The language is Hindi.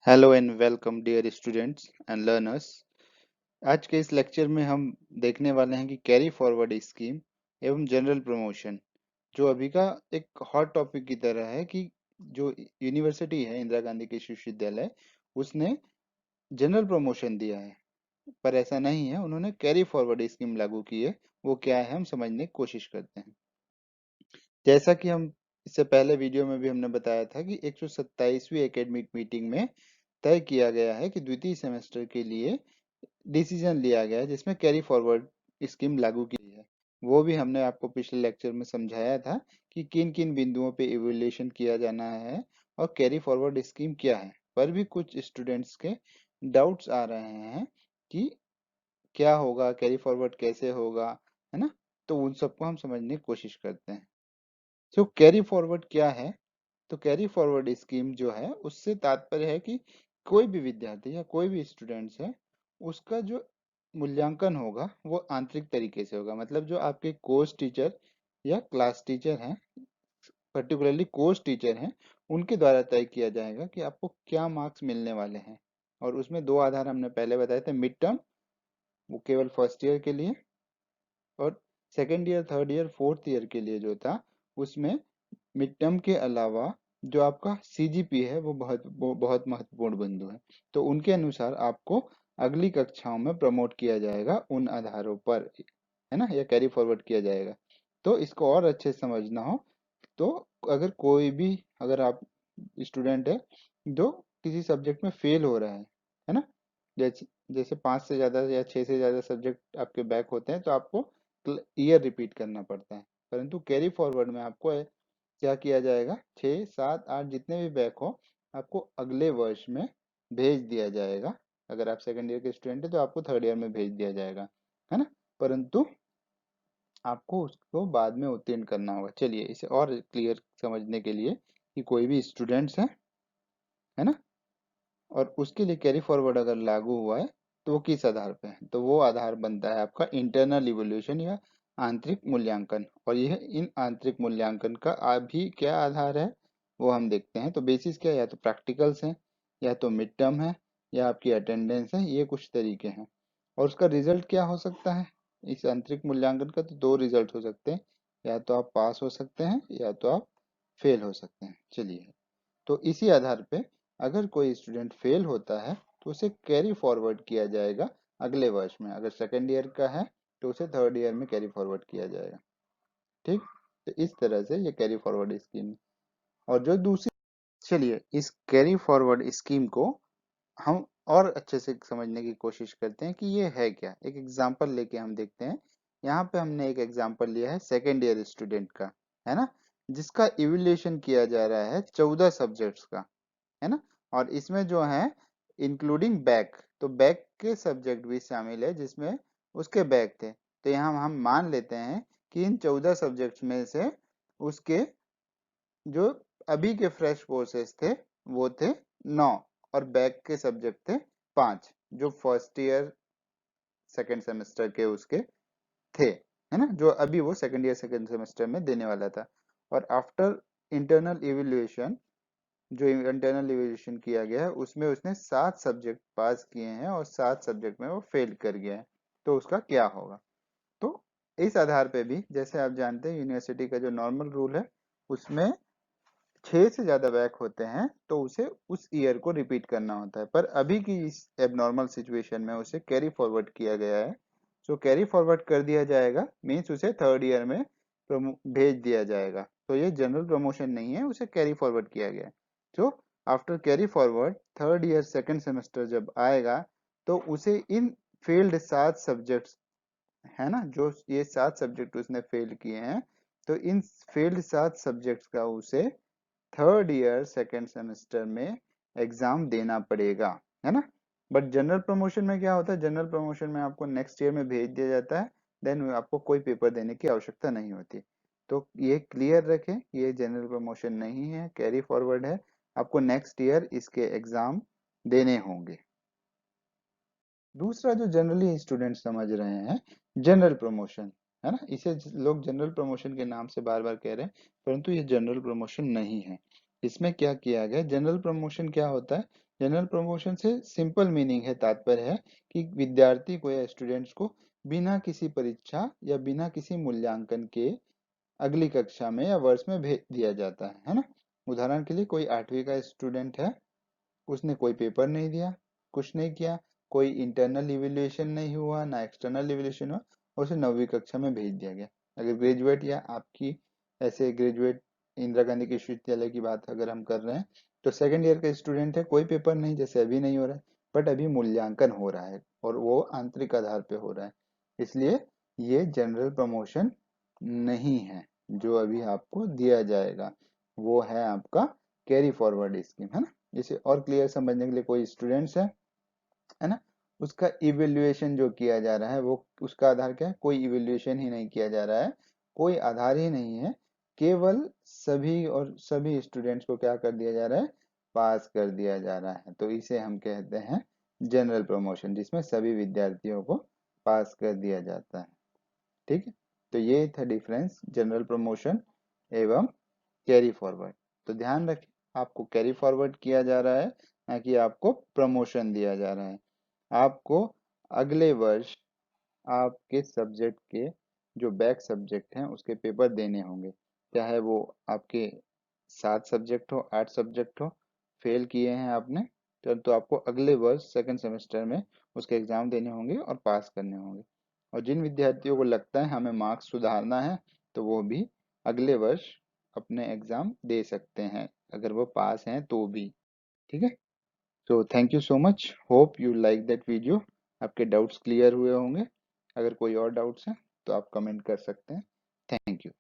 Hello and welcome dear students and learners. आज के इस लेक्चर में हम देखने वाले हैं कि कैरी फॉरवर्ड स्कीम एवं जनरल प्रमोशन जो अभी का एक हॉट टॉपिक की तरह है कि जो यूनिवर्सिटी है इंदिरा गांधी कृषि विश्वविद्यालय उसने जनरल प्रमोशन दिया है, पर ऐसा नहीं है, उन्होंने कैरी फॉरवर्ड स्कीम लागू की है। वो क्या है हम समझने की कोशिश करते हैं। जैसा कि हम इससे पहले वीडियो में भी हमने बताया था कि 127वीं एकेडमिक मीटिंग में तय किया गया है कि द्वितीय सेमेस्टर के लिए डिसीजन लिया गया है जिसमें कैरी फॉरवर्ड स्कीम लागू की है। वो भी हमने आपको पिछले लेक्चर में समझाया था कि किन किन बिंदुओं पे इवैल्यूएशन किया जाना है और कैरी फॉरवर्ड स्कीम क्या है। पर भी कुछ स्टूडेंट्स के डाउट्स आ रहे हैं कि क्या होगा, कैरी फॉरवर्ड कैसे होगा, है ना। तो उन सबको हम समझने की कोशिश करते हैं। तो कैरी फॉरवर्ड क्या है? तो कैरी फॉरवर्ड स्कीम जो है उससे तात्पर्य है कि कोई भी विद्यार्थी या कोई भी स्टूडेंट्स है उसका जो मूल्यांकन होगा वो आंतरिक तरीके से होगा। मतलब जो आपके कोर्स टीचर या क्लास टीचर हैं, पर्टिकुलरली कोर्स टीचर हैं, उनके द्वारा तय किया जाएगा कि आपको क्या मार्क्स मिलने वाले हैं। और उसमें दो आधार हमने पहले बताए थे, मिड टर्म वो केवल फर्स्ट ईयर के लिए, और second year third year fourth year के लिए जो था उसमें मिड टर्म के अलावा जो आपका सीजीपी है वो बहुत महत्वपूर्ण बिंदु है। तो उनके अनुसार आपको अगली कक्षाओं में प्रमोट किया जाएगा उन आधारों पर, है ना, या कैरी फॉरवर्ड किया जाएगा। तो इसको और अच्छे से समझना हो तो अगर कोई भी, अगर आप स्टूडेंट है जो किसी सब्जेक्ट में फेल हो रहा है ना, जैसे जैसे 5 से ज्यादा या 6 से ज्यादा सब्जेक्ट आपके बैक होते हैं तो आपको ईयर रिपीट करना पड़ता है। परंतु कैरी फॉरवर्ड में आपको क्या किया जाएगा, 6 7 8 जितने भी बैक हो आपको अगले वर्ष में भेज दिया जाएगा। अगर आप सेकंड ईयर के स्टूडेंट है तो आपको थर्ड ईयर में भेज दिया जाएगा, है ना। परंतु आपको उसको बाद में उत्तीर्ण करना होगा। चलिए इसे और क्लियर समझने के लिए कि कोई भी स्टूडेंट्स है ना, और उसके लिए कैरी फॉरवर्ड अगर लागू हुआ है तो वो किस आधार पे है, तो वो आधार बनता है आपका इंटरनल इवोल्यूशन या आंतरिक मूल्यांकन। और यह इन आंतरिक मूल्यांकन का अभी क्या आधार है वो हम देखते हैं। तो बेसिस क्या है, या तो प्रैक्टिकल्स है, या तो मिड टर्म है, या आपकी अटेंडेंस है। ये कुछ तरीके हैं। और उसका रिजल्ट क्या हो सकता है, इस आंतरिक मूल्यांकन का तो दो रिजल्ट हो सकते हैं, या तो आप पास हो सकते हैं या तो आप फेल हो सकते हैं। चलिए, तो इसी आधार पे अगर कोई स्टूडेंट फेल होता है तो उसे कैरी फॉरवर्ड किया जाएगा अगले वर्ष में। अगर सेकेंड ईयर का है तो उसे थर्ड ईयर में कैरी फॉरवर्ड किया जाएगा। ठीक, तो इस तरह से ये कैरी फॉरवर्ड स्कीम है। और जो दूसरी, चलिए इस कैरी फॉरवर्ड स्कीम को हम और अच्छे से समझने की कोशिश करते हैं कि ये है क्या। एक एग्जांपल लेके हम देखते हैं। यहाँ पे हमने एक एग्जांपल लिया है सेकेंड ईयर स्टूडेंट का, है ना, जिसका इवैल्यूएशन किया जा रहा है 14 सब्जेक्ट्स का, है ना। और इसमें जो है इंक्लूडिंग बैक, तो बैक के सब्जेक्ट भी शामिल है जिसमें उसके बैक थे। तो यहाँ हम मान लेते हैं कि इन 14 सब्जेक्ट्स में से उसके जो अभी के फ्रेश कोर्सेज थे वो थे 9, और बैक के सब्जेक्ट थे 5 जो फर्स्ट ईयर सेकेंड सेमेस्टर के उसके थे, है ना, जो अभी वो सेकेंड ईयर सेकेंड सेमेस्टर में देने वाला था। और आफ्टर इंटरनल इवैल्यूएशन, जो इंटरनल इवैल्यूएशन किया गया है उसमें उसने 7 सब्जेक्ट पास किए हैं और 7 सब्जेक्ट में वो फेल कर गया है। तो उसका क्या होगा? तो इस आधार पे भी, जैसे आप जानते हैं यूनिवर्सिटी का जो नॉर्मल रूल है उसमें 6 से ज्यादा बैक होते हैं तो उसे उस ईयर को रिपीट करना होता है। पर अभी की इस एबनॉर्मल सिचुएशन में उसे कैरी फॉरवर्ड किया गया है। जो कैरी फॉरवर्ड कर दिया जाएगा मीन्स उसे थर्ड ईयर में भेज दिया जाएगा। तो ये जनरल प्रमोशन नहीं है, उसे कैरी फॉरवर्ड किया गया है। जो after carry forward third year second semester जब आएगा तो उसे इन फेल्ड 7 सब्जेक्ट्स, है ना, जो ये 7 सब्जेक्ट उसने फेल किए हैं, तो इन फेल्ड 7 सब्जेक्ट्स का उसे थर्ड ईयर सेकेंड सेमेस्टर में एग्जाम देना पड़ेगा, है ना। बट जनरल प्रमोशन में क्या होता है, जनरल प्रमोशन में आपको नेक्स्ट ईयर में भेज दिया जाता है, देन आपको कोई पेपर देने की आवश्यकता नहीं होती। तो ये क्लियर रखें, ये जनरल प्रमोशन नहीं है, कैरी फॉरवर्ड है। आपको नेक्स्ट ईयर इसके एग्जाम देने होंगे। दूसरा जो जनरली स्टूडेंट समझ रहे हैं, जनरल प्रमोशन, है ना, इसे लोग जनरल प्रमोशन के नाम से बार बार कह रहे हैं, परंतु ये जनरल प्रमोशन नहीं है। इसमें क्या किया गया, जनरल प्रमोशन क्या होता है? जनरल प्रमोशन से सिंपल मीनिंग है, तात्पर्य है कि विद्यार्थी को या स्टूडेंट्स को बिना किसी परीक्षा या बिना किसी मूल्यांकन के अगली कक्षा में या वर्ष में भेज दिया जाता है ना। उदाहरण के लिए कोई 8वीं का स्टूडेंट है, उसने कोई पेपर नहीं दिया, कुछ नहीं किया, कोई इंटरनल इवेल्युएशन नहीं हुआ, ना एक्सटर्नल इवेल्युएशन हुआ, और उसे 9वीं कक्षा में भेज दिया गया। अगर ग्रेजुएट या आपकी ऐसे ग्रेजुएट इंदिरा गांधी विश्वविद्यालय की बात अगर हम कर रहे हैं, तो सेकंड ईयर का स्टूडेंट है, कोई पेपर नहीं, जैसे अभी नहीं हो रहा है, बट अभी मूल्यांकन हो रहा है और वो आंतरिक आधार पे हो रहा है, इसलिए ये जनरल प्रमोशन नहीं है। जो अभी आपको दिया जाएगा वो है आपका कैरी फॉरवर्ड स्कीम, है ना। इसे और क्लियर समझने के लिए, कोई स्टूडेंट्स है ना, उसका इवेल्युएशन जो किया जा रहा है वो उसका आधार क्या है? कोई इवेल्युएशन ही नहीं किया जा रहा है, कोई आधार ही नहीं है, केवल सभी और सभी स्टूडेंट्स को क्या कर दिया जा रहा है? पास कर दिया जा रहा है। तो इसे हम कहते हैं जनरल प्रमोशन, जिसमें सभी विद्यार्थियों को पास कर दिया जाता है। ठीक है, तो ये था डिफरेंस जनरल प्रमोशन एवं कैरी फॉरवर्ड। तो ध्यान रखें, आपको कैरी फॉरवर्ड किया जा रहा है, ना कि आपको प्रमोशन दिया जा रहा है। आपको अगले वर्ष आपके सब्जेक्ट के जो बैक सब्जेक्ट हैं उसके पेपर देने होंगे, चाहे वो आपके 7 सब्जेक्ट हो, 8 सब्जेक्ट हो, फेल किए हैं आपने तो आपको अगले वर्ष सेकंड सेमेस्टर में उसके एग्जाम देने होंगे और पास करने होंगे। और जिन विद्यार्थियों को लगता है हमें मार्क्स सुधारना है, तो वो भी अगले वर्ष अपने एग्जाम दे सकते हैं, अगर वो पास हैं तो भी। ठीक है, तो thank you so much, hope you like that video. आपके डाउट्स क्लियर हुए होंगे, अगर कोई और डाउट्स हैं तो आप कमेंट कर सकते हैं। Thank you.